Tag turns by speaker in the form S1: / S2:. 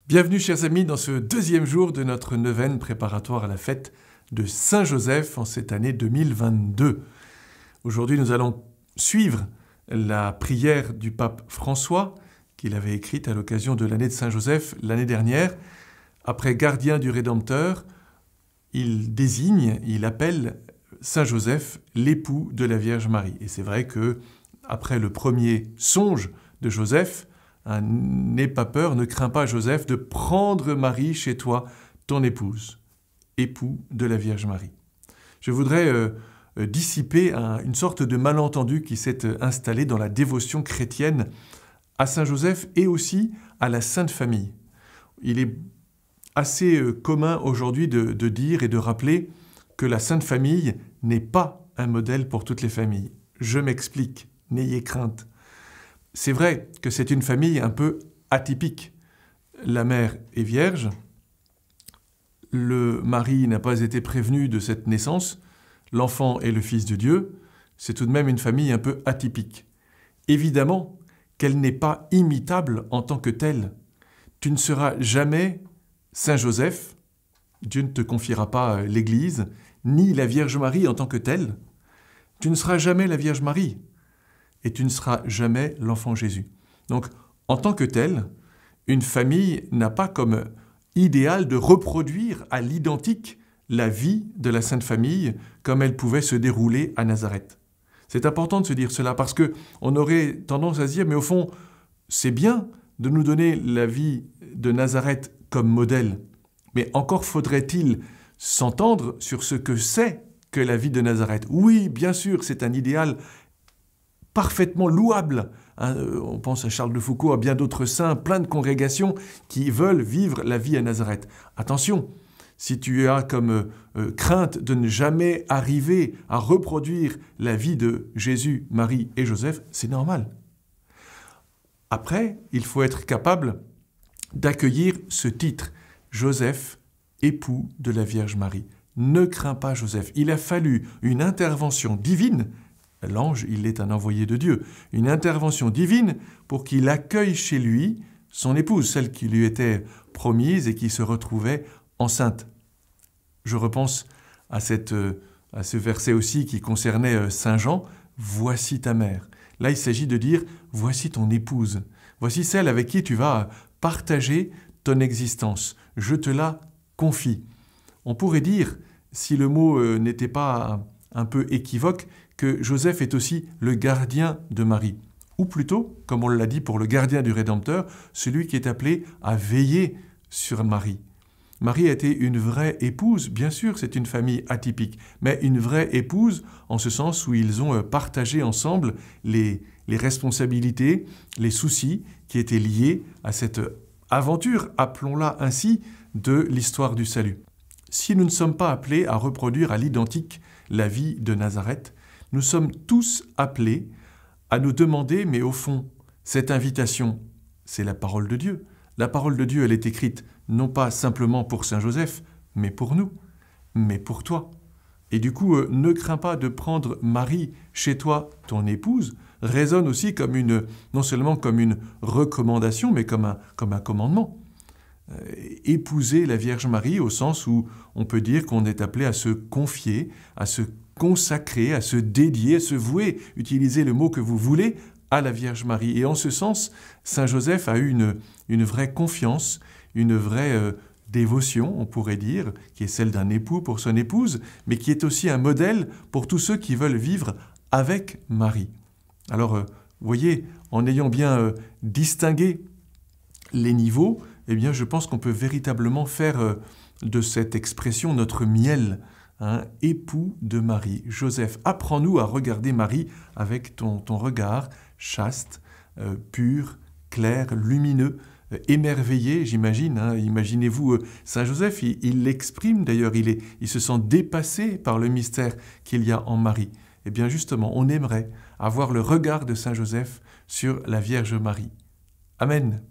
S1: Bienvenue chers amis dans ce deuxième jour de notre neuvaine préparatoire à la fête de Saint-Joseph en cette année 2022. Aujourd'hui nous allons suivre la prière du pape François qu'il avait écrite à l'occasion de l'année de Saint-Joseph l'année dernière. Après gardien du Rédempteur, il appelle Saint-Joseph l'époux de la Vierge Marie. Et c'est vrai que après le premier songe de Joseph, n'aie pas peur, ne crains pas Joseph de prendre Marie chez toi, ton épouse, époux de la Vierge Marie. Je voudrais dissiper une sorte de malentendu qui s'est installé dans la dévotion chrétienne à Saint Joseph et aussi à la Sainte Famille. Il est assez commun aujourd'hui de dire et de rappeler que la Sainte Famille n'est pas un modèle pour toutes les familles. Je m'explique, n'ayez crainte. C'est vrai que c'est une famille un peu atypique. La mère est vierge, le mari n'a pas été prévenu de cette naissance, l'enfant est le fils de Dieu, c'est tout de même une famille un peu atypique. Évidemment qu'elle n'est pas imitable en tant que telle. Tu ne seras jamais Saint Joseph, Dieu ne te confiera pas l'Église, ni la Vierge Marie en tant que telle. Tu ne seras jamais la Vierge Marie. Et tu ne seras jamais l'enfant Jésus. Donc, en tant que tel, une famille n'a pas comme idéal de reproduire à l'identique la vie de la Sainte Famille comme elle pouvait se dérouler à Nazareth. C'est important de se dire cela parce qu'on aurait tendance à se dire, mais au fond, c'est bien de nous donner la vie de Nazareth comme modèle, mais encore faudrait-il s'entendre sur ce que c'est que la vie de Nazareth. Oui, bien sûr, c'est un idéal parfaitement louable. On pense à Charles de Foucault, à bien d'autres saints, plein de congrégations qui veulent vivre la vie à Nazareth. Attention, si tu as comme crainte de ne jamais arriver à reproduire la vie de Jésus, Marie et Joseph, c'est normal. Après, il faut être capable d'accueillir ce titre, Joseph, époux de la Vierge Marie. Ne crains pas Joseph. Il a fallu une intervention divine. L'ange, il est un envoyé de Dieu. Une intervention divine pour qu'il accueille chez lui son épouse, celle qui lui était promise et qui se retrouvait enceinte. Je repense à ce verset aussi qui concernait Saint Jean, « Voici ta mère ». Là, il s'agit de dire « Voici ton épouse ». Voici celle avec qui tu vas partager ton existence. Je te la confie. On pourrait dire, si le mot n'était pas un peu équivoque, que Joseph est aussi le gardien de Marie. Ou plutôt, comme on l'a dit pour le gardien du Rédempteur, celui qui est appelé à veiller sur Marie. Marie a été une vraie épouse, bien sûr c'est une famille atypique, mais une vraie épouse en ce sens où ils ont partagé ensemble les responsabilités, les soucis qui étaient liés à cette aventure, appelons-la ainsi, de l'histoire du salut. Si nous ne sommes pas appelés à reproduire à l'identique la vie de Nazareth, nous sommes tous appelés à nous demander, mais au fond, cette invitation, c'est la parole de Dieu. La parole de Dieu, elle est écrite non pas simplement pour Saint Joseph, mais pour nous, mais pour toi. Et du coup, ne crains pas de prendre Marie chez toi, ton épouse, résonne aussi comme non seulement comme une recommandation, mais comme un commandement. Épouser la Vierge Marie au sens où on peut dire qu'on est appelé à se confier, à se consacrer, à se dédier, à se vouer, utilisez le mot que vous voulez, à la Vierge Marie. Et en ce sens, Saint Joseph a eu une vraie confiance, une vraie dévotion, on pourrait dire, qui est celle d'un époux pour son épouse, mais qui est aussi un modèle pour tous ceux qui veulent vivre avec Marie. Alors, vous voyez, en ayant bien distingué les niveaux, eh bien, je pense qu'on peut véritablement faire de cette expression notre miel, époux de Marie. Joseph, apprends-nous à regarder Marie avec ton regard chaste, pur, clair, lumineux, émerveillé, j'imagine. Imaginez-vous Saint Joseph, il l'exprime d'ailleurs, il se sent dépassé par le mystère qu'il y a en Marie. Eh bien justement, on aimerait avoir le regard de Saint Joseph sur la Vierge Marie. Amen.